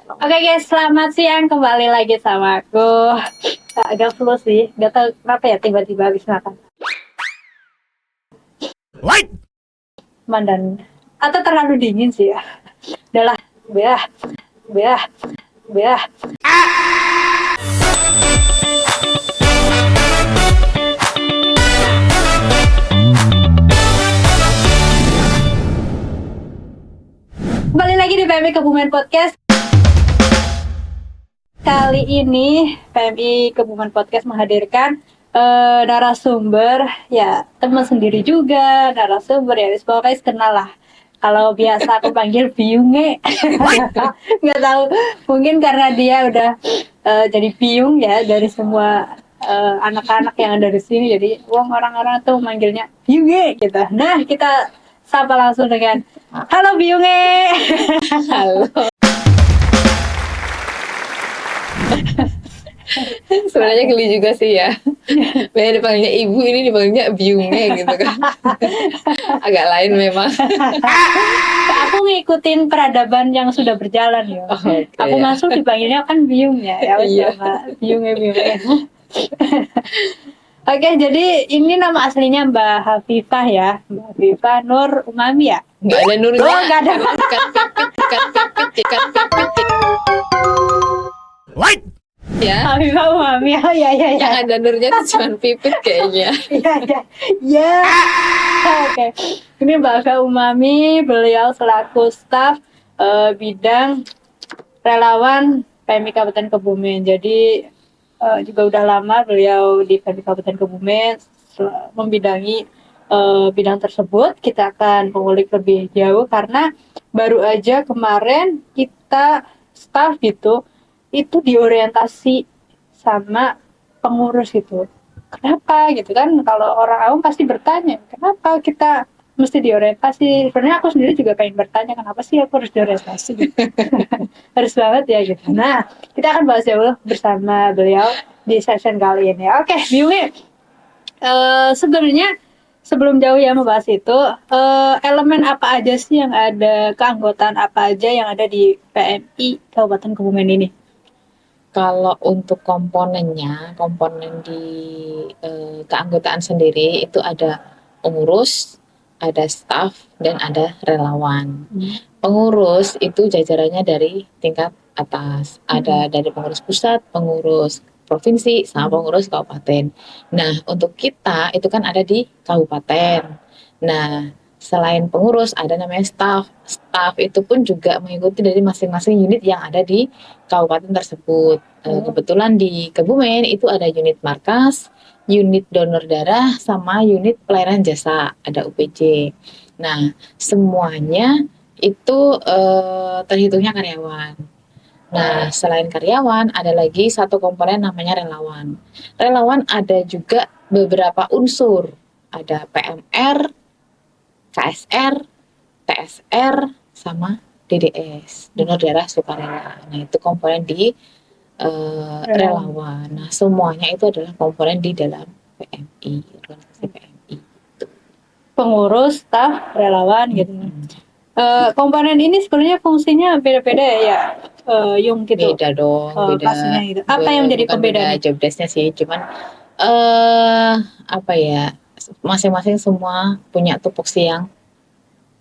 Oke guys, selamat siang, kembali lagi sama aku. Agak flu sih, gak tau kenapa ya tiba-tiba habis makan. What? Mandan atau terlalu dingin sih ya. Udahlah, beah, beah, beah. Kembali lagi di PMI Kebumen Podcast. Kali ini PMI Kebumen Podcast menghadirkan narasumber, ya teman sendiri juga, narasumber ya, pokoknya kenal lah. Kalau biasa aku panggil Biunge, nggak tahu, mungkin karena dia udah jadi Biung ya dari semua anak-anak yang ada di sini, jadi orang-orang tuh manggilnya Biunge gitu. Nah, kita sapa langsung dengan halo Biunge. Halo. Sebenarnya geli juga sih ya. Biasanya dipanggilnya ibu, ini dipanggilnya biungnya gitu kan. Agak lain memang. Aku ngikutin peradaban yang sudah berjalan ya. Oke, Aku ya. masuk dipanggilnya kan biung ya. Ya wes Iya. sama biungnya. Oke, jadi ini nama aslinya Mbak Hafifah ya. Mbak Hafifah Nur Umami ya. Nggak ada nurnya. Oh, nggak ada. Ikan pipit. What? Ya. Hafifah Umami. Oh ya ya ya. Yang ada nurnya itu cuma pipit kayaknya. Iya ya. Ya. Oke. Ini Mbak Hafifah Umami, beliau selaku staf bidang relawan PMI Kabupaten Kebumen. Jadi juga udah lama beliau di PMI Kabupaten Kebumen membidangi bidang tersebut. Kita akan mengulik lebih jauh karena baru aja kemarin kita staff gitu itu diorientasi sama pengurus itu. Kenapa gitu kan? Kalau orang awam pasti bertanya, kenapa kita mesti diorientasi? Sebenarnya aku sendiri juga pengen bertanya, kenapa sih aku harus diorientasi? Harus banget ya gitu. Nah, kita akan bahas jauh bersama beliau di session kali ini. Oke, Biumi, sebenarnya sebelum jauh ya membahas itu, elemen apa aja sih yang ada, keanggotaan apa aja yang ada di PMI Kabupaten Kebumen ini? Kalau untuk komponen di keanggotaan sendiri itu ada pengurus, ada staf, dan ada relawan. Pengurus itu jajarannya dari tingkat atas. Ada dari pengurus pusat, pengurus provinsi, sama pengurus kabupaten. Nah, untuk kita itu kan ada di kabupaten. Nah, selain pengurus ada namanya staf. Staf itu pun juga mengikuti dari masing-masing unit yang ada di kabupaten tersebut. Kebetulan di Kebumen itu ada unit markas, unit donor darah, sama unit pelayanan jasa, ada UPJ. Nah, semuanya itu terhitungnya karyawan. Nah, selain karyawan, ada lagi satu komponen namanya relawan. Relawan ada juga beberapa unsur. Ada PMR, KSR, TSR, sama DDS, donor darah sukarela. Nah, itu komponen di relawan. Nah, semuanya itu adalah komponen di dalam PMI, organisasi PMI. Pengurus, staf, relawan gitu. Komponen ini sebenarnya fungsinya beda-beda ya, Yung gitu. Beda dong, beda. Pastinya gitu. Apa yang menjadi Bukan beda pembedanya? job desk-nya sih, cuman apa ya? Masing-masing semua punya tupoksi yang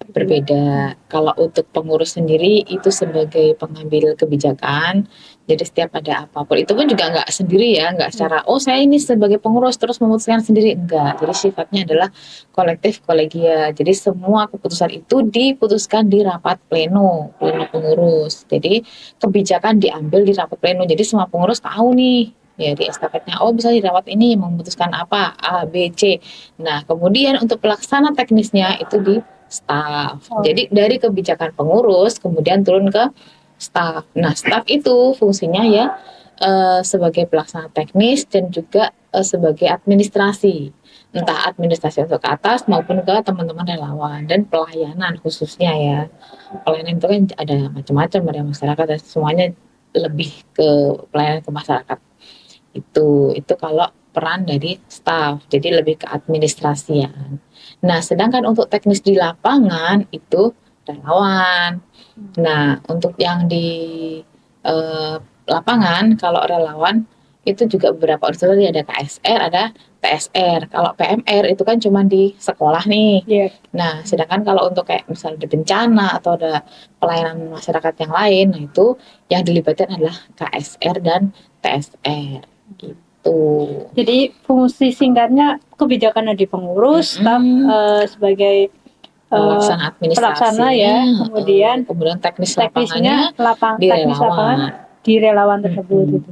berbeda. Kalau untuk pengurus sendiri itu sebagai pengambil kebijakan, jadi setiap ada apapun itu pun juga nggak sendiri ya, nggak secara oh saya ini sebagai pengurus terus memutuskan sendiri, enggak. Jadi sifatnya adalah kolektif kolegial. Jadi semua keputusan itu diputuskan di rapat pleno pengurus. Jadi kebijakan diambil di rapat pleno. Jadi semua pengurus tahu nih ya di estafetnya, oh bisa di rapat ini memutuskan apa A, B, C. Nah kemudian untuk pelaksana teknisnya itu di staf. Jadi dari kebijakan pengurus kemudian turun ke staf. Nah, staf itu fungsinya ya sebagai pelaksana teknis dan juga sebagai administrasi. Entah administrasi untuk ke atas maupun ke teman-teman relawan dan pelayanan khususnya ya. Pelayanan itu kan ada macam-macam, ada masyarakat dan semuanya lebih ke pelayanan ke masyarakat. Itu kalau peran dari staf, jadi lebih ke administrasian. Nah, sedangkan untuk teknis di lapangan itu relawan. Nah, untuk yang di lapangan. Kalau relawan itu juga beberapa unsur, ada KSR, ada TSR. Kalau PMR itu kan cuma di sekolah nih. Iya. Nah, sedangkan kalau untuk kayak misalnya ada bencana atau ada pelayanan masyarakat yang lain, nah itu yang dilibatkan adalah KSR dan TSR gitu. Jadi fungsi singkatnya kebijakan di pengurus, staf sebagai Pelaksana pelaksana administrasinya, ya, kemudian teknis teknisnya lapangannya di teknis lapangan relawan. di relawan tersebut gitu.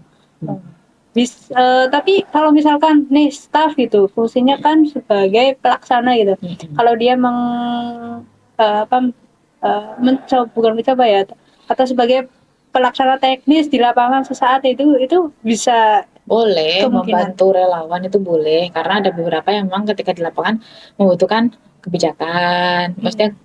Tapi kalau misalkan nih staf gitu, fungsinya kan sebagai pelaksana gitu. Kalau dia bukan mencoba ya, atau sebagai pelaksana teknis di lapangan sesaat itu bisa Boleh kemungkinan. membantu relawan, itu boleh, karena ada beberapa yang memang ketika di lapangan membutuhkan kebijakan, maksudnya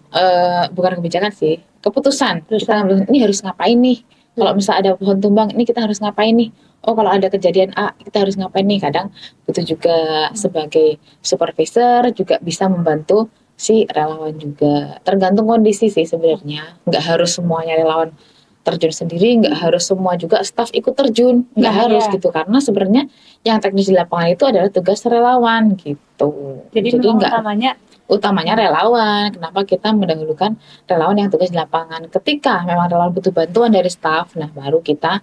bukan kebijakan sih, keputusan. Kita ngambil, ini harus ngapain nih, kalau misal ada pohon tumbang ini kita harus ngapain nih, oh kalau ada kejadian A kita harus ngapain nih. Kadang butuh juga sebagai supervisor juga bisa membantu si relawan juga, tergantung kondisi sih sebenarnya, nggak harus semuanya relawan terjun sendiri, nggak harus semua juga staf ikut terjun, nggak harus gitu, karena sebenarnya yang teknis di lapangan itu adalah tugas relawan gitu. Jadi nggak utamanya relawan. Kenapa kita mendahulukan relawan yang tugas di lapangan? Ketika memang relawan butuh bantuan dari staf, nah baru kita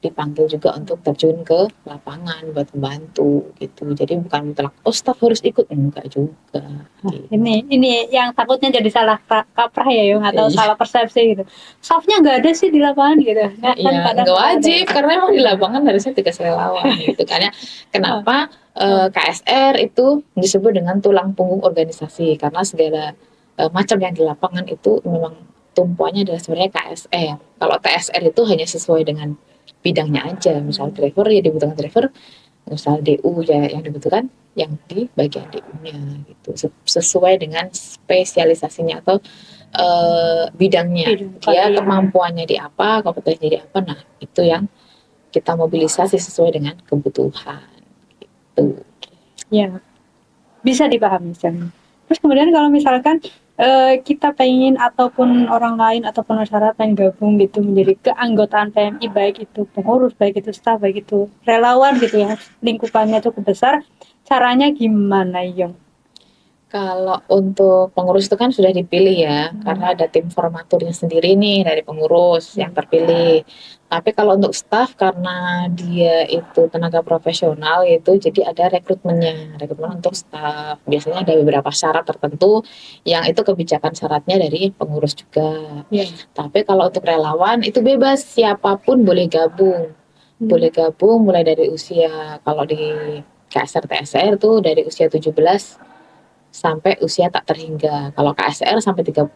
dipanggil juga untuk terjun ke lapangan buat membantu gitu. Jadi bukan mutlak staf harus ikut, enggak juga. Gitu. Ini yang takutnya jadi salah kaprah ya, Yung, atau salah persepsi gitu. Stafnya nggak ada sih di lapangan gitu. Iya, nggak wajib, karena emang di lapangan harusnya tugas relawan gitu kan ya. Kenapa KSR itu disebut dengan tulang punggung organisasi, karena segala macam yang di lapangan itu memang tumpuannya adalah sebenarnya KSR. Kalau TSR itu hanya sesuai dengan bidangnya aja, misal driver ya dibutuhkan driver, misal DU ya yang dibutuhkan yang di bagian DU-nya gitu, sesuai dengan spesialisasinya atau bidangnya, dia kemampuannya di apa, kompetensinya di apa, nah itu yang kita mobilisasi sesuai dengan kebutuhan gitu. Ya, bisa dipahami. Terus kemudian kalau misalkan kita pengen ataupun orang lain ataupun masyarakat yang gabung gitu menjadi keanggotaan PMI, baik itu pengurus, baik itu staf, baik itu relawan gitu ya, lingkupannya cukup besar, caranya gimana, Yung? Kalau untuk pengurus itu kan sudah dipilih ya, karena ada tim formaturnya sendiri nih dari pengurus yang terpilih. Tapi kalau untuk staf, karena dia itu tenaga profesional itu, jadi ada rekrutmen untuk staf. Biasanya ada beberapa syarat tertentu yang itu kebijakan syaratnya dari pengurus juga. Tapi kalau untuk relawan itu bebas, siapapun boleh gabung. Boleh gabung mulai dari usia, kalau di KSR TSR tuh dari usia 17 sampai usia tak terhingga. Kalau KSR sampai 35,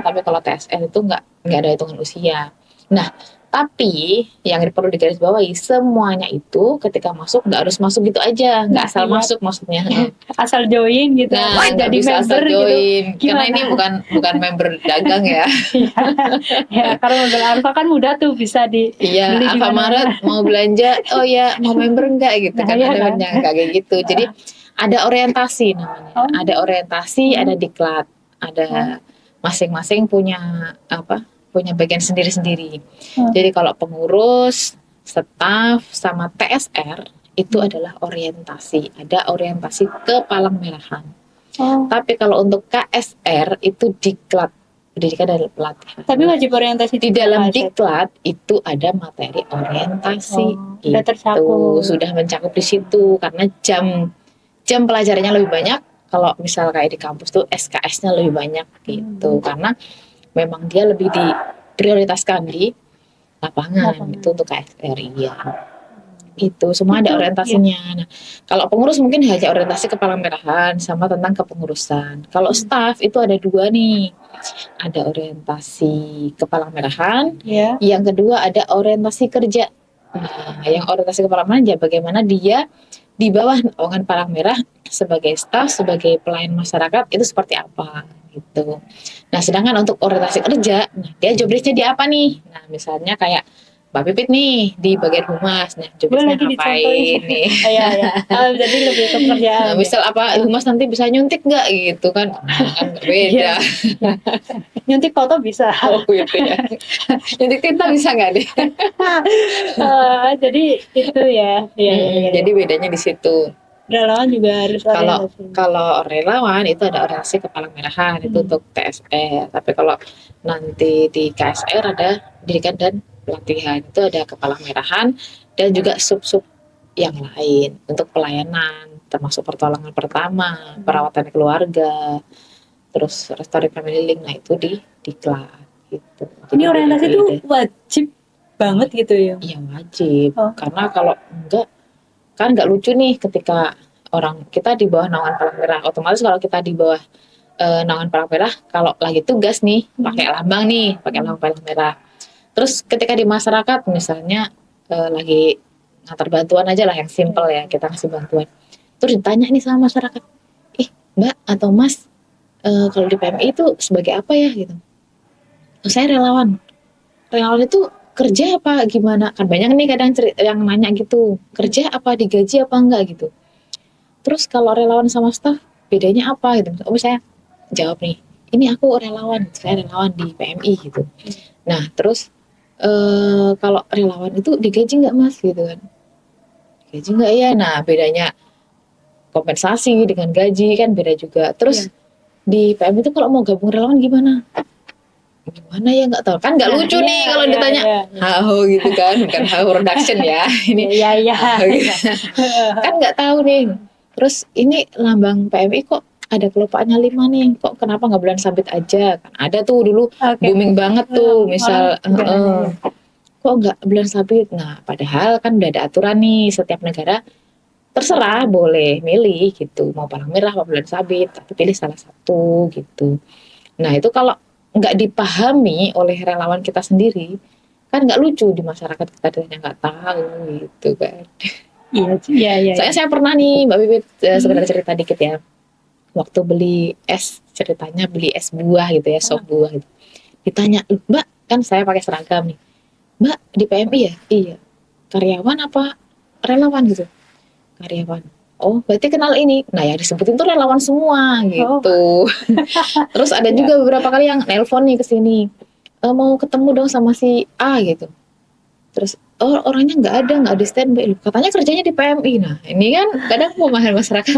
tapi kalau TSR itu nggak ada hitungan usia. Nah, tapi yang perlu digarisbawahi, semuanya itu ketika masuk nggak harus masuk gitu aja, nggak asal masuk maksudnya. Asal join gitu. Nah, nggak bisa asal join, gitu. Karena ini bukan member dagang ya. Ya, karena member Alfa kan mudah tuh, bisa beli di Alfamaret mau belanja, oh ya mau member nggak gitu kan, ada yang kayak gitu. Jadi ada orientasi namanya, ada orientasi, ada diklat, ada masing-masing punya bagian sendiri-sendiri. Jadi kalau pengurus, staf, sama TSR itu adalah orientasi, ada orientasi ke palang merahan. Tapi kalau untuk KSR itu diklat, pendidikan dan pelatihan. Tapi wajib orientasi di dalam diklat itu ada materi orientasi, sudah mencakup di situ, karena jam pelajarannya lebih banyak. Kalau misal kayak di kampus tuh SKS-nya lebih banyak gitu, karena memang dia lebih diprioritaskan di lapangan. Itu untuk KSR ya. Itu semua ada orientasinya. Nah, kalau pengurus mungkin hanya orientasi kepala merahan sama tentang kepengurusan. Kalau staf itu ada dua nih, ada orientasi kepala merahan, yang kedua ada orientasi kerja. Nah, yang orientasi kepala merahan ya bagaimana dia di bawah naungan palang merah sebagai staf, sebagai pelayan masyarakat itu seperti apa gitu. Nah, sedangkan untuk orientasi kerja, nah dia job desk-nya di apa nih? Nah, misalnya kayak Mbak Pipit nih di bagian humas, nah Boleh jobdesknya lagi ngapain dicontohin. nih? Iya ya. Jadi lebih ke kerjaan. Nah, Ya? misal apa humas nanti bisa nyuntik nggak gitu kan? Nah, kan nggak Iya. beda. Nyuntik foto bisa. Oh gitu ya. Nyuntik tinta bisa nggak deh? Jadi itu ya. Iya iya iya. Jadi bedanya di situ. Relawan juga harus Kalau orientasi. kalau relawan itu ada organisasi Kepalang Merahan itu Hmm. untuk TSR. Tapi kalau nanti di KSR ada pendidikan dan pelatihan itu ada Kepalang Merahan dan juga sub-sub yang lain untuk pelayanan termasuk pertolongan pertama, perawatan keluarga, terus restoratif family link. Nah itu di diklat gitu. Jadi Ini orientasi itu beda-beda. wajib banget gitu ya. Iya wajib. Oh. Karena kalau enggak kan nggak lucu nih ketika orang kita di bawah naungan Palang Merah. Otomatis kalau kita di bawah naungan Palang Merah, kalau lagi tugas nih pakai lambang nih, pakai lambang Palang Merah. Terus ketika di masyarakat misalnya lagi ngantar bantuan aja lah yang simple ya, kita kasih bantuan. Terus ditanya nih sama masyarakat, ih Mbak atau Mas, kalau di PMI itu sebagai apa ya gitu? "Oh, saya relawan. Relawan itu kerja apa gimana?" Kan banyak nih kadang yang nanya gitu, kerja apa digaji apa enggak gitu. Terus kalau relawan sama staff bedanya apa gitu? Oh saya jawab nih, ini aku relawan, saya relawan di PMI gitu. Nah terus kalau relawan itu digaji nggak mas gitu kan? Gaji nggak ya? Nah bedanya kompensasi dengan gaji kan beda juga. Terus di PMI itu kalau mau gabung relawan gimana? Gimana ya nggak tahu kan nggak lucu nih kalau ditanya haho gitu kan, bukan haho production ya ini Iya. haho gitu. Kan nggak tahu nih. Terus ini lambang PMI kok ada kelopaknya 5 nih, kok kenapa nggak bulan sabit aja? Kan ada tuh dulu booming banget tuh, misal kok nggak bulan sabit? Nah padahal kan udah ada aturan nih, setiap negara terserah boleh milih gitu, mau palang merah apa bulan sabit, tapi pilih salah satu gitu. Nah itu kalau nggak dipahami oleh relawan kita sendiri, kan nggak lucu di masyarakat kita ternyata nggak tahu gitu kan. Iya. Soalnya saya pernah nih Mbak Bibit sekedar cerita dikit ya. Waktu beli es, ceritanya beli es buah gitu ya, sop buah gitu. Ditanya, Mbak kan saya pakai seragam nih. Mbak di PMI ya? Iya. Karyawan apa relawan gitu? Karyawan. Oh berarti kenal ini. Nah yang disebutin tuh relawan semua gitu. Terus ada juga beberapa kali yang nelpon nih ke sini. Mau ketemu dong sama si A gitu. Terus orangnya nggak ada standby. Katanya kerjanya di PMI. Nah ini kan kadang pemahaman masyarakat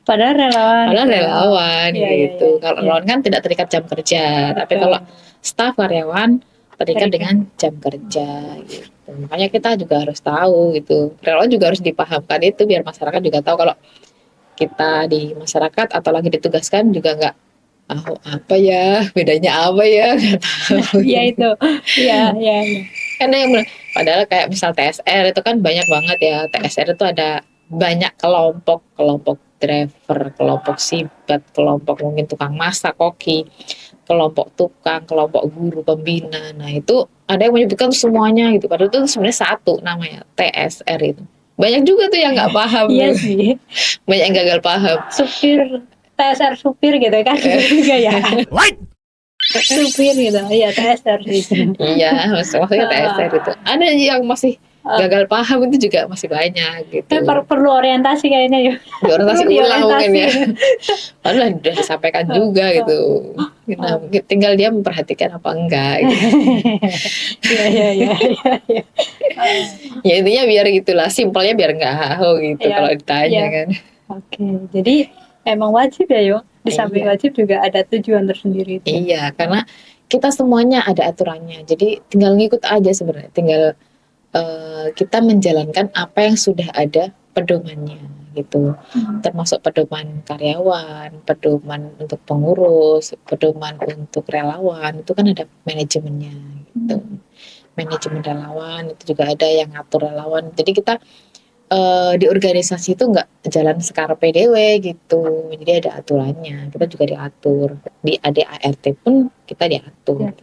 Padahal relawan gitu. Iya. Kalau relawan kan tidak terikat jam kerja. Tapi kalau staf karyawan terikat dengan jam kerja gitu. Makanya kita juga harus tahu gitu. Relawan juga harus dipahamkan itu biar masyarakat juga tahu kalau kita di masyarakat atau lagi ditugaskan juga nggak apa ya bedanya apa ya nggak tahu. Iya itu. Iya. Karena yang padahal kayak misal TSR itu kan banyak banget ya. TSR itu ada banyak kelompok driver, kelompok sibat, kelompok mungkin tukang masak, koki, kelompok tukang, kelompok guru, pembina. Nah itu ada yang menyebutkan semuanya gitu. Padahal itu sebenarnya satu namanya TSR itu. Banyak juga tuh yang nggak paham. Iya sih. Banyak yang gagal paham. Supir TSR supir gitu kan juga ya. Supir gitu. Iya TSR gitu. Iya, maksudnya TSR itu. Ada yang masih gagal paham itu juga masih banyak gitu. Perlu orientasi kayaknya ya. Orientasi ulang mungkin ya. Padahal udah disampaikan juga gitu. Nah, mungkin tinggal dia memperhatikan apa enggak gitu. Iya. Ya intinya biar gitulah, simpelnya biar enggak haho gitu kalau ditanya kan. Oke, jadi emang wajib ya yo. Di samping wajib juga ada tujuan tersendiri. Iya, karena kita semuanya ada aturannya. Jadi tinggal ngikut aja sebenarnya. Tinggal kita menjalankan apa yang sudah ada pedomannya gitu. Termasuk pedoman karyawan, pedoman untuk pengurus, pedoman untuk relawan, itu kan ada manajemennya gitu. Manajemen relawan itu juga ada yang ngatur relawan. Jadi kita di organisasi itu nggak jalan sekarang PDW gitu. Jadi ada aturannya. Kita juga diatur. Di ADART pun kita diatur.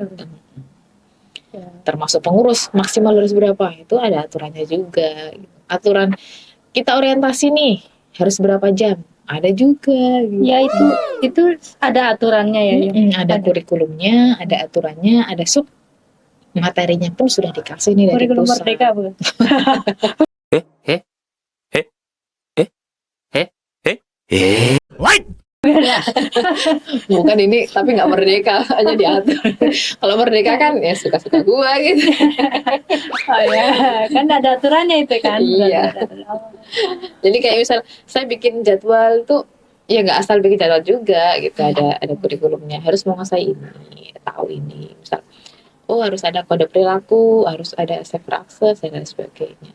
Termasuk pengurus maksimal harus berapa itu ada aturannya juga. Aturan kita orientasi nih harus berapa jam ada juga gitu. Ya itu ada aturannya ya. Ada kurikulumnya, ada aturannya, ada Materinya pun sudah dikasih nih dari Kurikulum pusat. Merdeka bukan? Beda. Bukan ini, tapi nggak merdeka, hanya diatur. Kalau merdeka kan ya suka-suka gua gitu. Oh ya, kan ada aturannya itu kan. Iya. Berarti ada aturan. Oh. Jadi kayak misal saya bikin jadwal tuh ya nggak asal bikin jadwal juga gitu, ada kurikulumnya, harus menguasai ini, tahu ini. Misal oh harus ada kode perilaku, harus ada safe access dan lain sebagainya.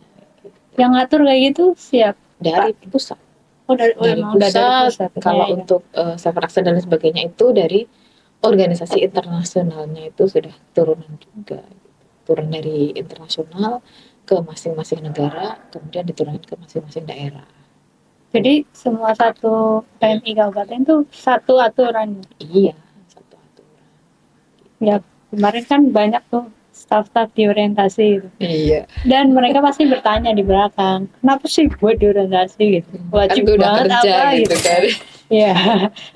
Yang ngatur kayak gitu siap. Dari pusat. Oh dari, oh, Dari emang udah dari pusat, pusat. kalau Ya, ya. untuk safe access dan lain sebagainya itu dari organisasi internasionalnya, itu sudah turunan juga. Turun dari internasional ke masing-masing negara, kemudian diturunkan ke masing-masing daerah. Jadi semua satu PMI kabupaten tuh satu aturan. Iya, satu aturan. Ya kemarin kan banyak tuh staff-staff di orientasi gitu. Iya. Dan mereka pasti bertanya di belakang, kenapa sih gue di orientasi gitu? Wajib Kan gue udah banget kerja apa gitu kan. Iya,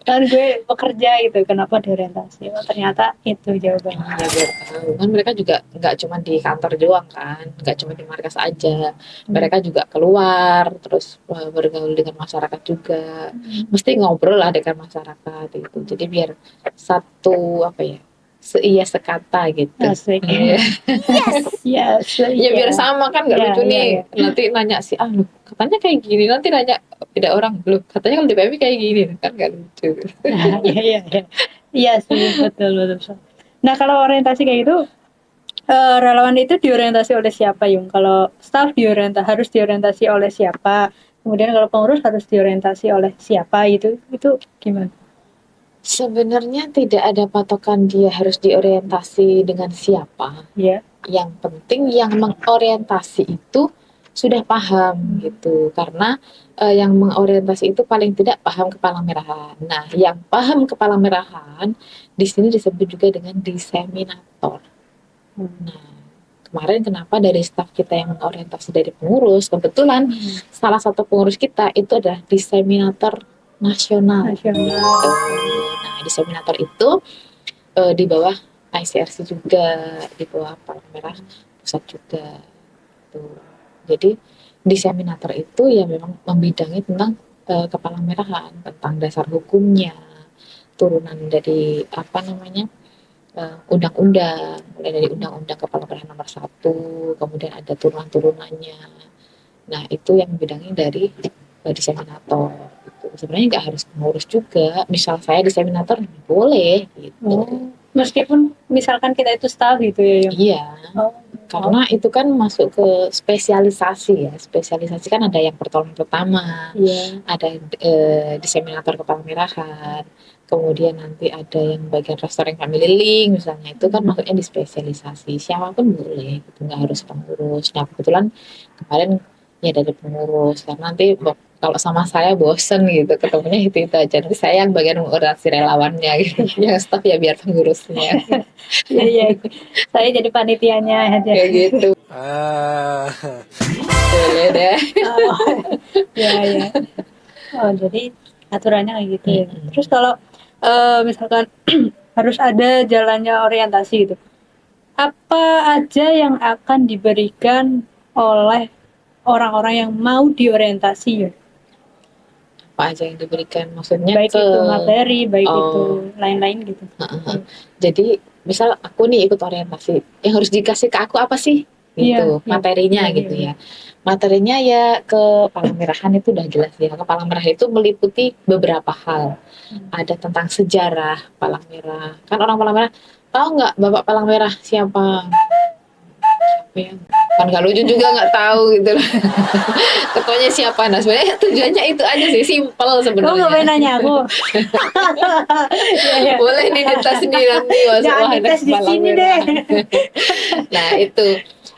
kan gue bekerja gitu, kenapa di orientasi? Oh ternyata itu jawabannya. Iya, biar tahu. Kan mereka juga nggak cuma di kantor doang kan, nggak cuma di markas aja. Mereka juga keluar, terus bergaul dengan masyarakat juga. Mesti ngobrol lah dengan masyarakat gitu. Jadi biar satu apa ya, seia sekata gitu. Asik. Iya. Yes, Ya biar sama kan, nggak Iya, lucu iya, nih. iya. Nanti nanya sih, ah lu katanya kayak gini, nanti nanya beda orang, lu katanya kalau di PMI kayak gini, kan nggak lucu. Iya, iya, iya. Iya sih, betul, betul, betul. Nah kalau orientasi kayak gitu, relawan itu diorientasi oleh siapa Yung? Kalau staff harus diorientasi oleh siapa? Kemudian kalau pengurus harus diorientasi oleh siapa itu gimana? Sebenarnya tidak ada patokan dia harus diorientasi dengan siapa. Ya, Yang penting yang mengorientasi itu sudah paham gitu. Karena yang mengorientasi itu paling tidak paham kepala merahan. Nah, yang paham kepala merahan di sini disebut juga dengan diseminator. Nah, kemarin kenapa dari staf kita yang mengorientasi dari pengurus, kebetulan salah satu pengurus kita itu adalah diseminator nasional. nasional. Nah, diseminator itu di bawah ICRC juga, di bawah Palang Merah Pusat juga. Tuh. Jadi diseminator itu ya memang membidangi tentang kepala merahan, tentang dasar hukumnya, turunan dari apa namanya undang-undang, mulai dari undang-undang kepala merahan nomor 1, kemudian ada turunan-turunannya. Nah itu yang membidangi dari diseminator. Gitu. Sebenarnya nggak harus pengurus juga. Misal saya diseminator boleh gitu. Oh, meskipun misalkan kita itu staff gitu ya Yung? Iya. Oh, Karena itu kan masuk ke spesialisasi ya. Spesialisasi kan ada yang pertolongan pertama, iya. ada diseminator kepala merahan, kemudian nanti ada yang bagian restoran family link misalnya, itu kan masuknya di spesialisasi. Siapapun boleh, gitu, nggak harus pengurus. Nah kebetulan kemarin ya dari pengurus, karena nanti kalau sama saya bosen gitu ketemunya itu aja. Nanti saya yang bagian mengurasi relawannya gitu. Yang staff ya biar pengurusnya. Iya, iya. Saya jadi panitianya aja. Kayak gitu. Boleh deh. Oh, ya, ya. Oh, jadi aturannya kayak gitu ya. Terus kalau misalkan harus ada jalannya orientasi gitu, apa aja yang akan diberikan oleh orang-orang yang mau diorientasi ya? Apa aja yang diberikan, maksudnya Baik ke itu materi, baik Oh. itu lain-lain gitu. Jadi misal aku nih ikut orientasi, yang harus dikasih ke aku apa sih gitu, Iya, iya. materinya Iya, gitu iya. ya. Materinya ya ke Palang Merahan itu udah jelas ya. Palang Merah itu meliputi beberapa hal. Ada tentang sejarah Palang Merah. Kan orang Palang Merah tahu nggak Bapak Palang Merah siapa? Siapa ya? Kan nggak lucu juga, nggak tahu gitu loh. Ketuanya siapa? Nah sebenarnya tujuannya itu aja sih, simpel Kamu nggak sebenarnya. pengen nanya aku? Iya, iya. Boleh nih dites sendiri nanti masuk Jangan wahana dites di Kepala sini Merah. deh. Nah itu,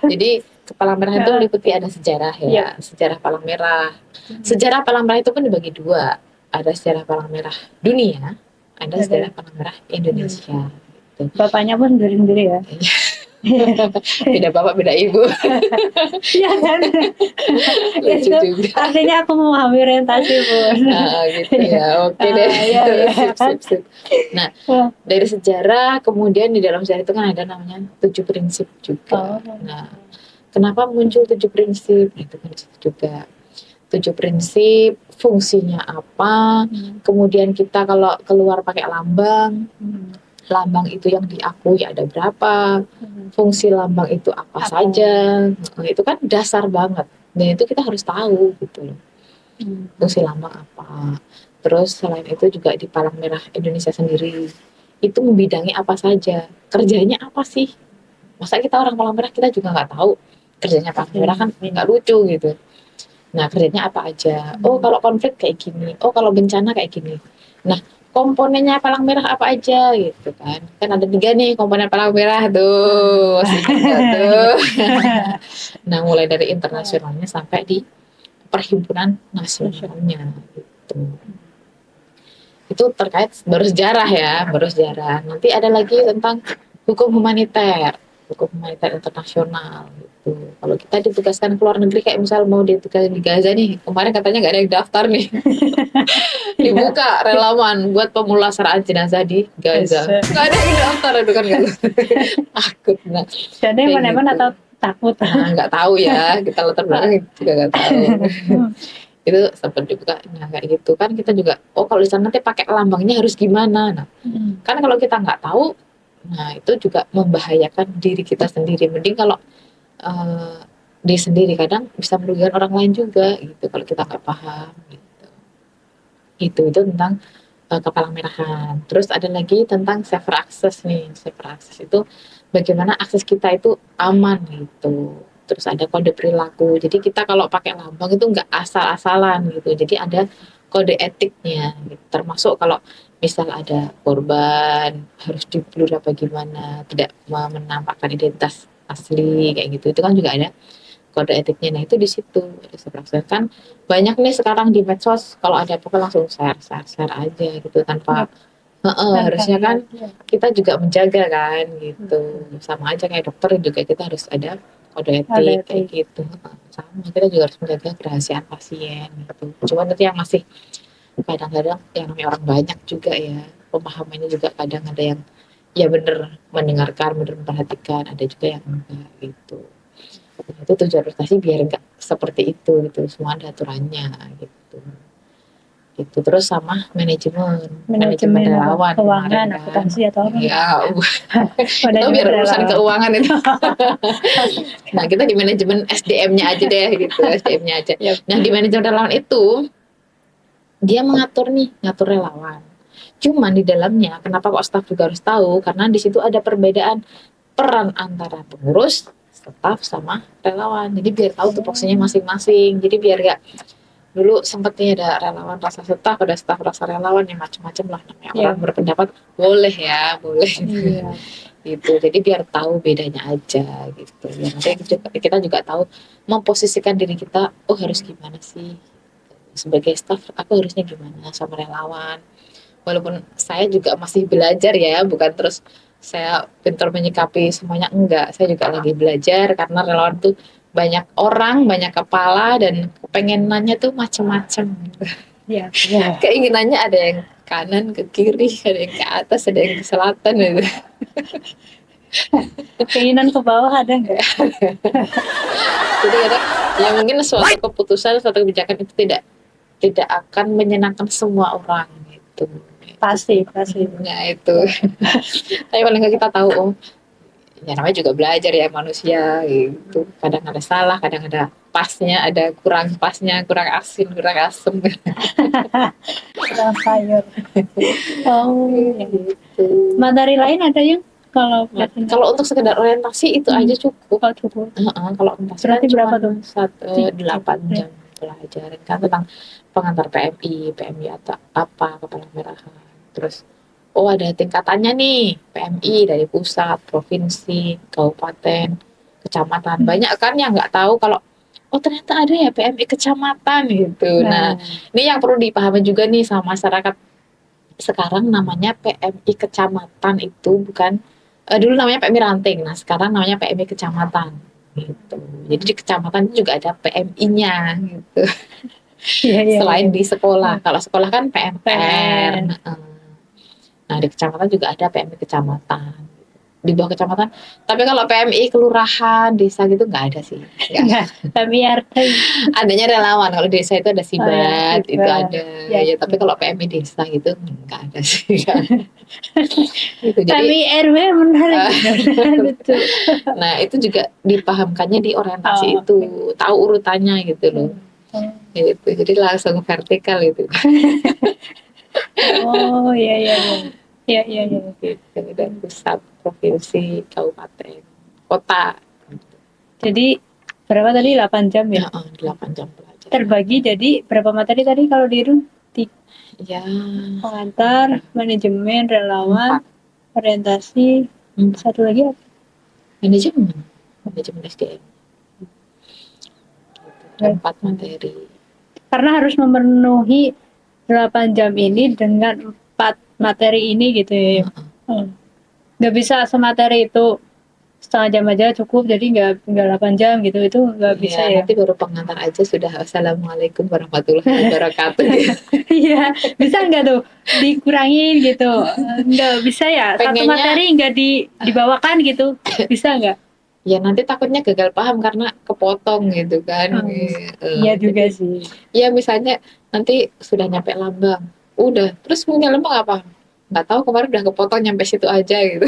jadi Kepala Merah itu meliputi ada sejarah ya, Iya. sejarah Palang Merah. Sejarah Palang Merah itu pun dibagi dua, ada sejarah Palang Merah dunia, ada sejarah Palang Merah Indonesia. Gitu. Bapaknya pun sendiri-sendiri ya. Beda bapak, beda ibu. Iya kan? Lucu Itu juga. artinya aku memahami orientasi, Bun. Gitu ya. Oke deh. Iya, iya. Sip, sip, sip. Nah, dari sejarah, kemudian di dalam sejarah itu kan ada namanya 7 prinsip juga. Oh. Nah, kenapa muncul 7 prinsip? Itu kan juga 7 prinsip, fungsinya apa, kemudian kita kalau keluar pakai lambang, lambang itu yang diakui ada berapa, fungsi lambang itu apa saja. Nah, itu kan dasar banget, dan itu kita harus tahu gitu loh, fungsi lambang apa. Terus selain itu juga di Palang Merah Indonesia sendiri itu membidangi apa saja, kerjanya apa sih. Masa kita orang Palang Merah kita juga nggak tahu kerjanya Palang Merah, kan nggak lucu gitu. Nah, kerjanya apa aja? Oh, kalau konflik kayak gini. Oh, kalau bencana kayak gini. Nah, komponennya Palang Merah apa aja gitu kan? Kan ada 3 nih komponen Palang Merah tuh. Masih ingat nggak tuh? Nah, mulai dari internasionalnya sampai di perhimpunan nasionalnya gitu. Itu terkait bersejarah ya, bersejarah. Nanti ada lagi tentang hukum humaniter internasional gitu. Kalau kita ditugaskan ke luar negeri, kayak misal mau ditugaskan di Gaza nih, kemarin katanya nggak ada yang daftar nih. Dibuka relawan buat pemulasaraan jenazah di Gaza, nggak ada yang daftar, itu kan nggak takut. Nah, Jadi kayak mana-mana gitu. atau takut. Nah, nggak tahu ya, kita latar belakang juga nggak tahu. Itu sempat dibuka. Nah, kayak gitu kan kita juga, oh kalau di sana nanti pakai lambangnya harus gimana. Nah, kan kalau kita nggak tahu, nah itu juga membahayakan diri kita sendiri. Mending kalau diri sendiri, kadang bisa merugikan orang lain juga gitu kalau kita nggak paham gitu. Itu tentang kepalang merahan. Terus ada lagi tentang safer access nih. Safer access itu bagaimana akses kita itu aman gitu. Terus ada kode perilaku. Jadi kita kalau pakai lambang itu nggak asal-asalan gitu. Jadi ada kode etiknya. Gitu. Termasuk kalau misal ada korban harus di-blur apa gimana, tidak menampakkan identitas asli kayak gitu. Itu kan juga ada kode etiknya. Nah, itu di situ ada safer access. Kan banyak nih sekarang di medsos, kalau ada apa-apa langsung share aja gitu tanpa harusnya kan kita juga menjaga kan gitu. Sama aja kayak dokter juga, kita harus ada kode etik kayak gitu. Sama kita juga harus menjaga kerahasiaan pasien gitu. Cuma nanti yang masih kadang-kadang yang namanya orang banyak juga ya, pemahamannya juga kadang ada yang ya bener mendengarkan, bener memperhatikan, ada juga yang enggak gitu. Nah, itu tujuan prestasi biar enggak seperti itu gitu, semua ada aturannya gitu. Gitu. Terus sama manajemen relawan, keuangan, kan. akuntansi atau apa? Ya, kita biar urusan keuangan itu. Nah, kita di manajemen SDM-nya aja deh gitu, SDM-nya aja. Nah, di manajemen relawan itu dia ngatur relawan. Cuman di dalamnya, kenapa kok staf juga harus tahu? Karena di situ ada perbedaan peran antara pengurus, staf sama relawan. Jadi biar tahu tupoksinya masing-masing. Jadi biar gak, dulu sempetnya ada relawan rasa staf, ada staf rasa relawan, yang macam-macam lah namanya. Orang berpendapat boleh ya, boleh. Gitu. Jadi biar tahu bedanya aja gitu. Ya, nanti kita juga tahu memposisikan diri kita, oh harus gimana sih? Sebagai staf aku harusnya gimana sama relawan. Walaupun saya juga masih belajar ya, bukan terus saya pintar menyikapi semuanya, enggak. Saya juga lagi belajar karena relawan tuh banyak orang, banyak kepala, dan kepengenannya tuh macam-macam. Ya. Keinginannya ada yang kanan ke kiri, ada yang ke atas, ada yang ke selatan gitu. Keinginan ke bawah ada nggak? Jadi kadang ya mungkin suatu keputusan, suatu kebijakan itu tidak akan menyenangkan semua orang gitu. Pasti. Nah itu. Tapi paling nggak kita tahu, oh ya namanya juga belajar ya manusia gitu. Kadang ada salah, kadang ada pasnya, ada kurang pasnya, kurang asin, kurang asem. Kurang sayur. Oh, gitu. materi lain ada yang kalau untuk sekedar orientasi itu aja cukup. cukup. Kalau orientasi Berarti berapa tuh? 8 jam pelajaran kan tentang pengantar PMI atau apa, kepala merahan. Terus ada tingkatannya nih, PMI dari pusat, provinsi, kabupaten, kecamatan. Banyak kan yang nggak tahu kalau ternyata ada ya PMI kecamatan gitu. Nah, ini yang perlu dipahami juga nih sama masyarakat. Sekarang namanya PMI kecamatan itu bukan Dulu namanya PMI ranting, nah sekarang namanya PMI kecamatan gitu. Jadi di kecamatan juga ada PMI-nya gitu. Iya, iya, iya. Selain di sekolah, kalau sekolah kan PMR. PMN. Nah di kecamatan juga ada PMI kecamatan. Di bawah kecamatan. Tapi kalau PMI kelurahan, desa gitu nggak ada sih. Nggak ada. Nah, PMIRT. Adanya relawan. Kalau di desa itu ada Oh ya, Sibat, itu Sibat. ada. Ya. Ya tapi kalau PMI desa gitu nggak ada sih. Nggak ada. Gitu. Jadi PMIRW menarik. eh, Lucu. nah itu juga dipahamkannya di orientasi Oh. itu, tahu urutannya gitu loh. Oh. Gitu. Jadi langsung vertikal itu. Oh, iya, iya, iya. Iya, iya, iya. Gitu. Dan pusat, provinsi, kabupaten, kota. Jadi berapa tadi? 8 jam ya? Ya, 8 jam belajar. Terbagi jadi berapa materi tadi kalau di RUN? Ya, Pengantar, manajemen, relawan, 4. orientasi, satu lagi apa? Manajemen, manajemen SDM. Gitu. 4 materi. Karena harus memenuhi 8 jam ini dengan 4 materi ini gitu ya. Nggak bisa semateri itu setengah jam aja cukup, jadi nggak 8 jam gitu, itu nggak bisa ya. Nanti baru pengantar aja sudah assalamualaikum warahmatullahi wabarakatuh. Iya, bisa nggak tuh dikurangin gitu? Nggak bisa ya, satu Pengennya- materi nggak dibawakan gitu, bisa nggak? Ya nanti takutnya gagal paham karena kepotong gitu kan. Iya juga Jadi, sih. ya misalnya nanti sudah nyampe Lambang, udah terus punya Lambang apa? Nggak tahu, kemarin udah kepotong nyampe situ aja gitu.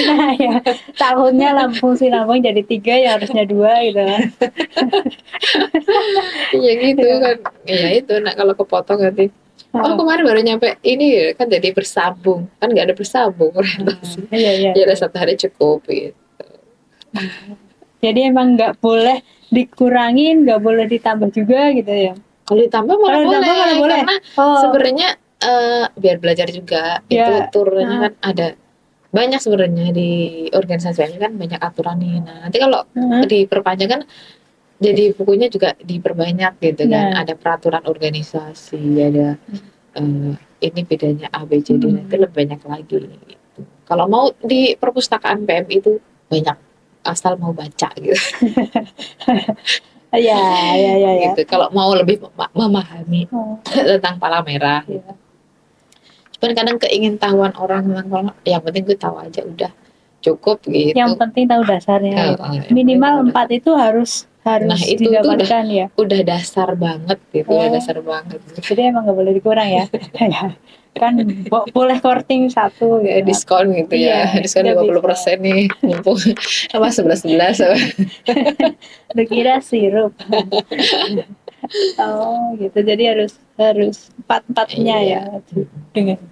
Nah ya, tahunnya fungsi lambung jadi 3 ya harusnya 2 gitu kan. Iya gitu Iya. kan. Iya itu, nah kalau kepotong nanti, oh kemarin baru nyampe ini ya, kan jadi bersambung, kan nggak ada bersambung orientasi. Iya, iya. Ya udah 1 hari cukup gitu. Jadi emang nggak boleh dikurangin, nggak boleh ditambah juga gitu ya. Kalau ditambah malah Kalau boleh, ditambah malah boleh. karena Oh, sebenarnya biar belajar juga itu Ya. turunnya kan ada banyak sebenarnya di organisasi ini kan banyak aturan nih. Nah nanti kalau diperpanjang kan jadi bukunya juga diperbanyak gitu kan. Nah. Ada peraturan organisasi, ada ini bedanya A B C D, nanti lebih banyak lagi gitu. Kalau mau di perpustakaan PMI itu banyak, asal mau baca gitu. Iya, iya, iya, ya. Gitu. Kalau mau lebih memahami tentang pala merah gitu. Cuman kadang keingin-tahuan orang tentang pala, yang penting gue tahu aja udah cukup gitu. Yang penting tahu dasarnya. Gitu. Minimal 4 itu harus Nah, itu didapatkan ya. Udah dasar banget gitu, udah dasar banget. Jadi emang nggak boleh dikurang ya. Kan boleh korting 1 Ya, gitu. diskon gitu ya. Iya, Diskon 50% nih. Mumpung apa 11-11 apa. Lu kira sirup. Oh, gitu. Jadi harus 4-4-nya ya. Dengan.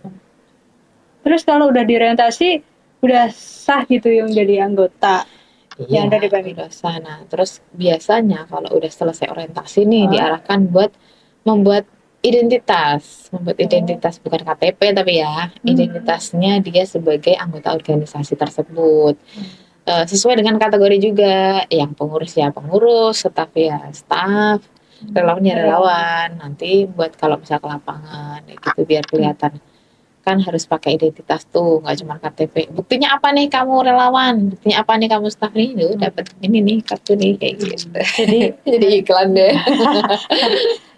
Terus kalau udah diorientasi, udah sah gitu yang jadi anggota. Iya, yang dari PMI. udah sana. Terus biasanya kalau udah selesai orientasi nih diarahkan buat membuat identitas, bukan KTP tapi ya identitasnya dia sebagai anggota organisasi tersebut. Sesuai dengan kategori juga, yang pengurus ya pengurus, staf ya staf, relawan ya relawan. Nanti buat kalau misal ke lapangan gitu biar kelihatan, kan harus pakai identitas tuh, nggak cuma KTP. Buktinya apa nih kamu relawan? Buktinya apa nih kamu staf nih? Lu dapat ini nih kartu nih kayak gitu. Jadi iklan deh.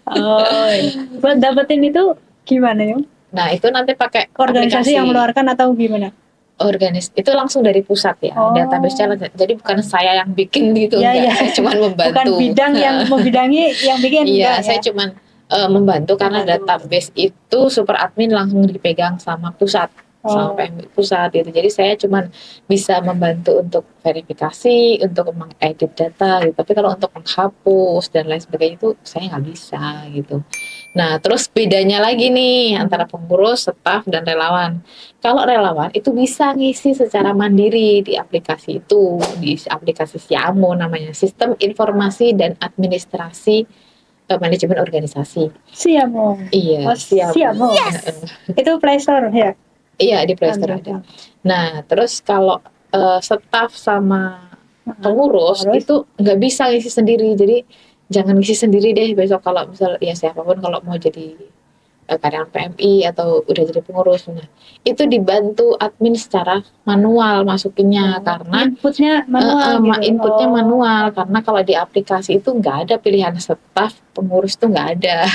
Oh, iya. Buat dapetin itu gimana ya? Nah itu nanti pakai Organisasi yang mengeluarkan atau gimana? Itu langsung dari pusat ya, database-nya. Jadi bukan saya yang bikin gitu, enggak. Saya cuma membantu. Bukan bidang yang membidangi yang bikin. Iya, saya cuma membantu karena database itu super admin langsung dipegang sama pusat, sama PMI pusat gitu. Jadi saya cuma bisa membantu untuk verifikasi, untuk mengedit data gitu. Tapi kalau untuk menghapus dan lain sebagainya itu saya nggak bisa gitu. Nah, terus bedanya lagi nih antara pengurus, staf, dan relawan. Kalau relawan itu bisa ngisi secara mandiri di aplikasi itu, di aplikasi Siamo namanya, Sistem Informasi dan Administrasi Manajemen Organisasi. Siamo. Iya, Siamo. Yes. Itu Play Store ya? Iya, di Play Store ada. Nah, terus kalau staf sama pengurus itu nggak bisa ngisi sendiri. Jadi jangan ngisi sendiri deh besok kalau misal ya siapapun kalau mau jadi karyawan PMI atau udah jadi pengurus. Nah, itu dibantu admin secara manual masukinnya karena inputnya manual gitu. inputnya manual karena kalau di aplikasi itu nggak ada pilihan staf pengurus tuh nggak ada.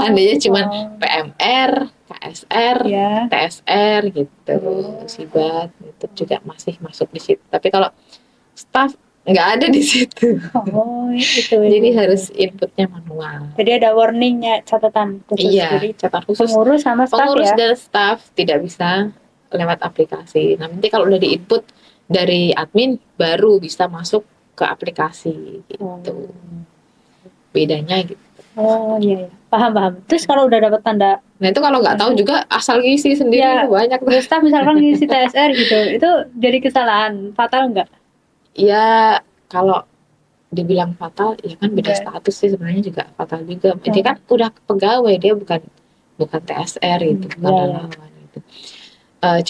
Adanya cuma PMR, KSR, ya. TSR gitu, Sibat itu juga masih masuk di situ. Tapi kalau staf nggak ada di situ. Itu. Jadi harus inputnya manual. Jadi ada warningnya, catatan khusus. Iya, Jadi catatan khusus. pengurus sama staf Pengurus ya. dan staf tidak bisa lewat aplikasi. Nah, nanti kalau udah di-input dari admin baru bisa masuk ke aplikasi gitu. Bedanya gitu. Iya. Paham. Terus kalau udah dapat tanda, Nah, itu kalau nggak tahu juga asal ngisi sendiri ya, itu banyak tuh. staf misalkan ngisi TSR gitu, itu jadi kesalahan fatal nggak? Ya, kalau dibilang fatal, ya kan beda Enggak. status sih sebenarnya juga fatal juga. Dia kan udah pegawai, dia bukan TSR gitu, bukan relawan gitu.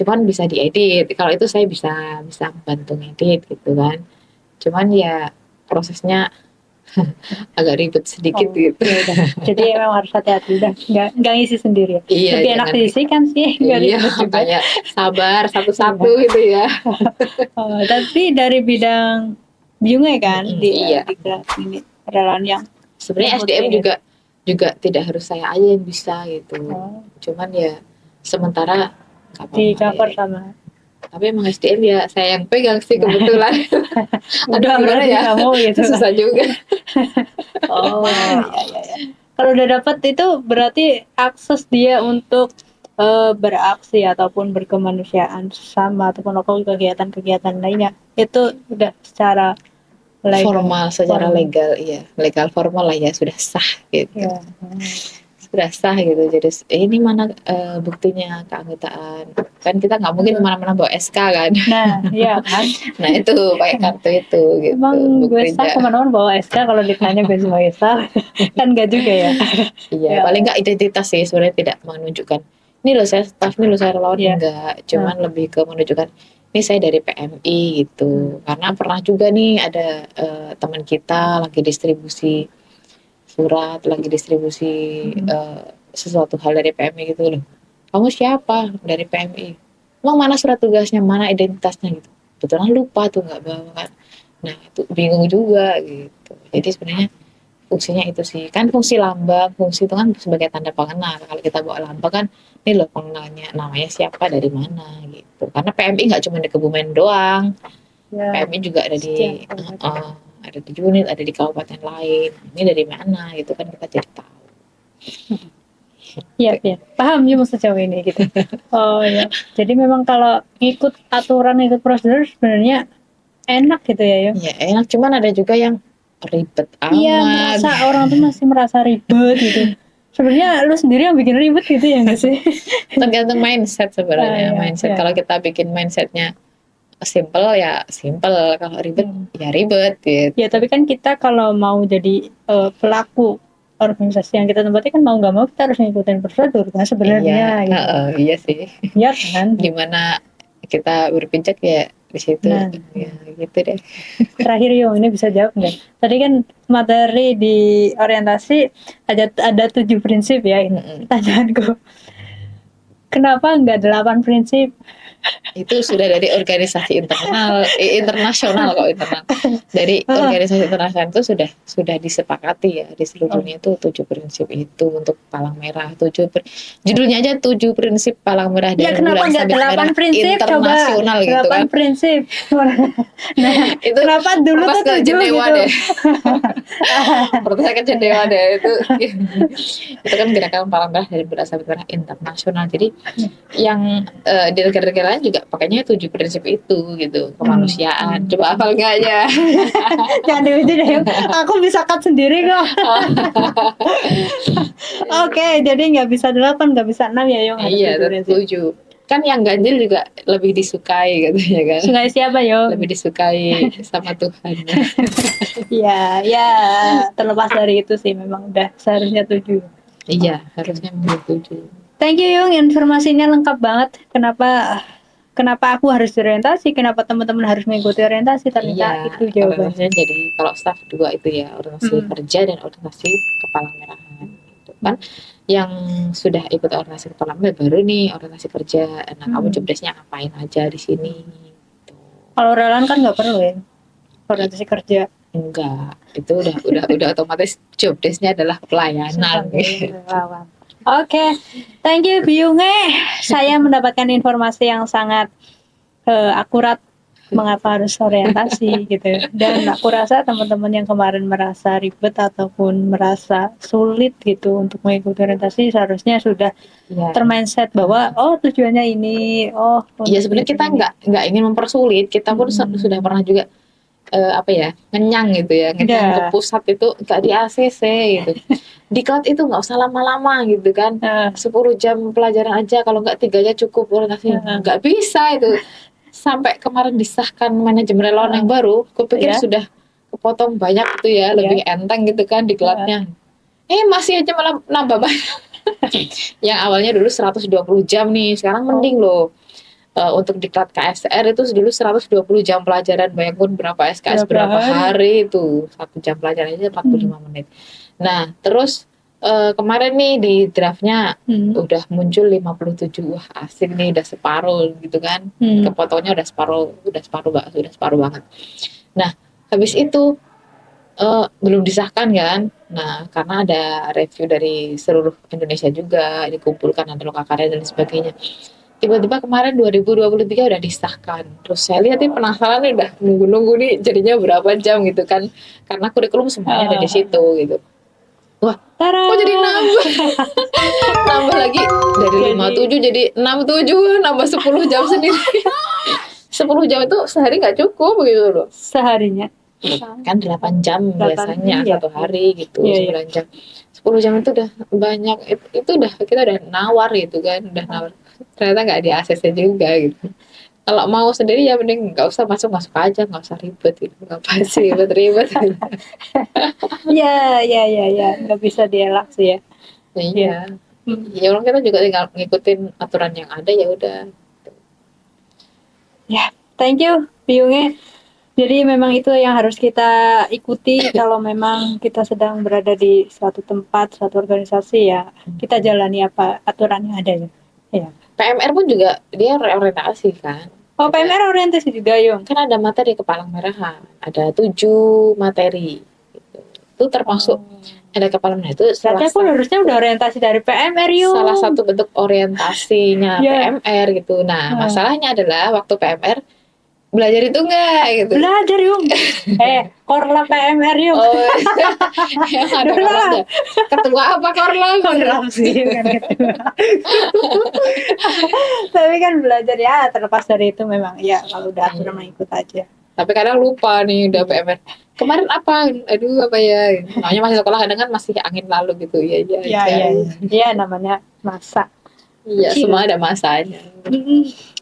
Cuman bisa diedit. Kalau itu saya bisa bantu ngedit gitu kan. Cuman ya prosesnya agak ribet sedikit gitu. Jadi memang harus hati-hati, udah nggak ngisi sendiri. Iya, lebih enak diisi kan sih, nggak iya, ribet juga. kayak sabar satu-satu gitu ya. Tapi dari bidang biungnya kan di ini relawan yang sebenarnya SDM juga tidak harus saya aja yang bisa gitu. Cuman ya sementara di cover sama. Tapi emang SDM ya saya yang pegang sih kebetulan. Udah gimana ya? Kamu gitu. Susah juga. Ya. Kalau udah dapat itu berarti akses dia untuk beraksi ataupun berkemanusiaan sama ataupun melakukan kegiatan-kegiatan lainnya itu udah secara legal. Formal, secara legal, iya, legal formal lah ya, sudah sah gitu. Ya. Sudah sah gitu. Jadi ini mana buktinya keanggotaan? Kan kita nggak mungkin kemana-mana bawa SK kan? Nah, iya kan. Nah itu pakai kartu itu gitu. Emang gue sah kemana-mana bawa SK kalau ditanya gue sebagai sah kan nggak juga ya. Iya, paling nggak identitas sih sebenarnya, tidak menunjukkan ini loh saya staff, ini loh saya relawan, enggak, cuman lebih ke menunjukkan ini saya dari PMI gitu. Karena pernah juga nih ada teman kita lagi distribusi surat, lagi distribusi sesuatu hal dari PMI gitu loh. Kamu siapa? Dari PMI. Emang mana surat tugasnya, mana identitasnya gitu. Betulan lupa tuh nggak bawa kan. Nah itu bingung juga gitu. Jadi sebenarnya fungsinya itu sih, kan fungsi lambang, fungsi itu kan sebagai tanda pengenal. Kalau kita bawa lambang kan ini loh pengenalnya, namanya siapa, dari mana gitu. Karena PMI nggak cuma di Kebumen doang, PMI juga ada di unit, ada di kabupaten lain. Ini dari mana gitu kan kita jadi tahu. Iya, paham ya sejauh ini gitu. Ya, jadi memang kalau ikut aturan, ikut prosedur sebenarnya enak gitu ya. Iya enak, cuman ada juga yang ribet amat. Iya, merasa orang tuh masih merasa ribet gitu. Sebenarnya lu sendiri yang bikin ribet gitu ya nggak sih? Tergantung mindset sebenarnya. Mindset kalau kita bikin mindsetnya simple ya simple, kalau ribet ya ribet gitu. Ya tapi kan kita kalau mau jadi pelaku organisasi yang kita tempati kan mau nggak mau kita harus ngikutin prosedur kan sebenarnya. Iya, gitu. Iya sih. Iya kan. Gimana kita berpijak ya di situ. Ya gitu deh. Terakhir Yung, ini bisa jawab nggak? Tadi kan materi di orientasi ada 7 prinsip ya. Pertanyaanku, kenapa nggak 8 prinsip? Itu sudah dari organisasi internasional kok, internal. Dari organisasi internasional itu sudah disepakati ya di seluruh dunia itu 7 prinsip itu untuk Palang Merah. Judulnya aja 7 prinsip Palang Merah dari Bulan Sabit Merah internasional gitu kan. 8 prinsip. Nah, itu kenapa dulu tuh 7 gitu? Protes ke Cendewa deh itu. Itu kan gerakan Palang Merah dari Bulan Sabit Merah internasional. Jadi yang di negara-negara lain juga pakainya 7 prinsip itu gitu, kemanusiaan. Coba hafal nggak aja? Jangan diuji deh, aku bisa cut sendiri kok. Oke, jadi nggak bisa 8, nggak bisa 6 ya Yung? Iya, 7. Kan yang ganjil juga lebih disukai gitu ya kan? Sukai siapa Yung? Lebih disukai sama Tuhan. Ya, terlepas dari itu sih memang udah seharusnya 7. Iya, harusnya 7. Thank you Yung, informasinya lengkap banget. Kenapa aku harus orientasi, kenapa teman-teman harus mengikuti orientasi, ternyata itu jawabannya. Jadi kalau staff 2 itu ya, orientasi kerja dan orientasi kepala merahan. kan yang sudah ikut orientasi kepala baru nih orientasi kerja. Nah, kamu job desk-nya ngapain aja di sini gitu. Kalau relawan kan nggak perlu ya orientasi kerja. Enggak, itu udah otomatis job desk-nya adalah pelayanan. Sebagai relawan. Oke, thank you Biyunge. Saya mendapatkan informasi yang sangat akurat mengapa harus orientasi gitu. Dan aku rasa teman-teman yang kemarin merasa ribet ataupun merasa sulit gitu untuk mengikuti orientasi seharusnya sudah Ya, termindset bahwa oh tujuannya ini, oh ya sebenarnya kita nggak ingin mempersulit, kita pun sudah pernah juga apa ya ngenyang gitu ya, ngenyang ke pusat itu nggak di ACC gitu. Di cloud itu nggak usah lama-lama gitu kan, 10 jam pelajaran aja, kalau nggak 3 aja cukup orientasi. Nggak bisa itu. Sampai kemarin disahkan manajemen relawan yang baru, kupikir sudah kepotong banyak tuh ya, lebih enteng gitu kan di cloudnya. Masih aja malah nambah banyak. Yang awalnya dulu 120 jam nih, sekarang mending loh. Untuk di cloud KSR itu dulu 120 jam pelajaran, bayangkan berapa SKS berapa hari itu, 1 jam pelajaran aja 45 menit. Nah terus kemarin nih di draftnya udah muncul 57, wah asik nih, udah separuh gitu kan, kepotongnya udah separuh banget. Nah habis itu belum disahkan kan, nah karena ada review dari seluruh Indonesia juga dikumpulkan, ada lokakarya dan sebagainya. Tiba-tiba kemarin 2023 udah disahkan. Terus saya lihat nih penasaran nih, udah nunggu-nunggu nih jadinya berapa jam gitu kan. Karena kurikulum semuanya ada di situ gitu. Wah, kok jadi nambah? Nambah lagi dari 57 jadi 67, nambah 10 jam sendiri. 10 jam itu sehari nggak cukup gitu loh. Seharinya? Kan 8 jam biasanya satu hari gitu, 9 jam. 10 jam itu udah banyak, itu udah kita udah nawar gitu kan, udah nawar. Ternyata nggak di ACC juga gitu. Kalau mau sendiri ya mending nggak usah masuk aja, nggak usah ribet gitu. Ngapain sih ribet gitu. Ya nggak bisa dielak sih ya. Iya. Ya orang kita juga tinggal ngikutin aturan yang ada, ya udah. Ya, thank you Biyunge. Jadi memang itu yang harus kita ikuti kalau memang kita sedang berada di suatu tempat, suatu organisasi, ya kita jalani apa aturan yang ada ya. Ya. PMR pun juga dia orientasi kan. Oh, PMR orientasi juga, Yung? Kan ada materi kepala merahan, ada 7 materi gitu. Itu termasuk ada kepala merah itu. Berarti aku harusnya udah orientasi dari PMR, Yung. Salah satu bentuk orientasinya PMR gitu. Nah, masalahnya adalah waktu PMR belajar itu enggak gitu. Belajar, Yung. Korla PMR, Yung. Oh, ada korla. Ketua apa korla? Korla sih kan ketua. Tapi kan belajar ya, terlepas dari itu memang ya kalau udah aturan ikut aja. Tapi kadang lupa nih udah PMR. Kemarin apa? Aduh apa ya? Namanya masih sekolah, kadang kan masih angin lalu gitu ya. Iya namanya masa. Iya, semua ada masanya.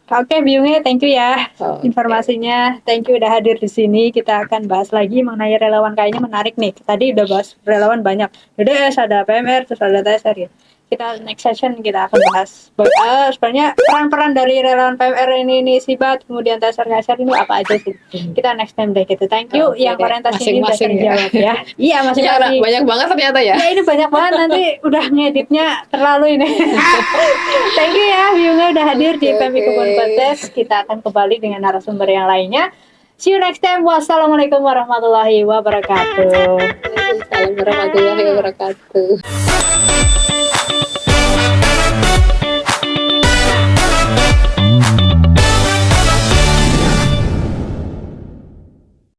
Oke, Biyunge, thank you ya informasinya. Thank you udah hadir di sini. Kita akan bahas lagi mengenai relawan, kayaknya menarik nih. Tadi udah bahas relawan banyak. DDS, ada PMR, terus ada TSR ya. Kita next session kita akan bahas sebenarnya peran-peran dari relawan PMR ini Sibat, kemudian TSR ini apa aja sih. Kita next time deh gitu. Thank you yang orientasi ini udah terjawab ya. Iya, masing-masing. Banyak banget ternyata ya. Ya ini banyak banget, nanti udah ngeditnya terlalu ini. Thank you ya Biyunge udah hadir di PMI Kebun Podcast. Kita akan kembali dengan narasumber yang lainnya. See you next time. Wassalamualaikum warahmatullahi wabarakatuh. Waalaikumsalam warahmatullahi wabarakatuh.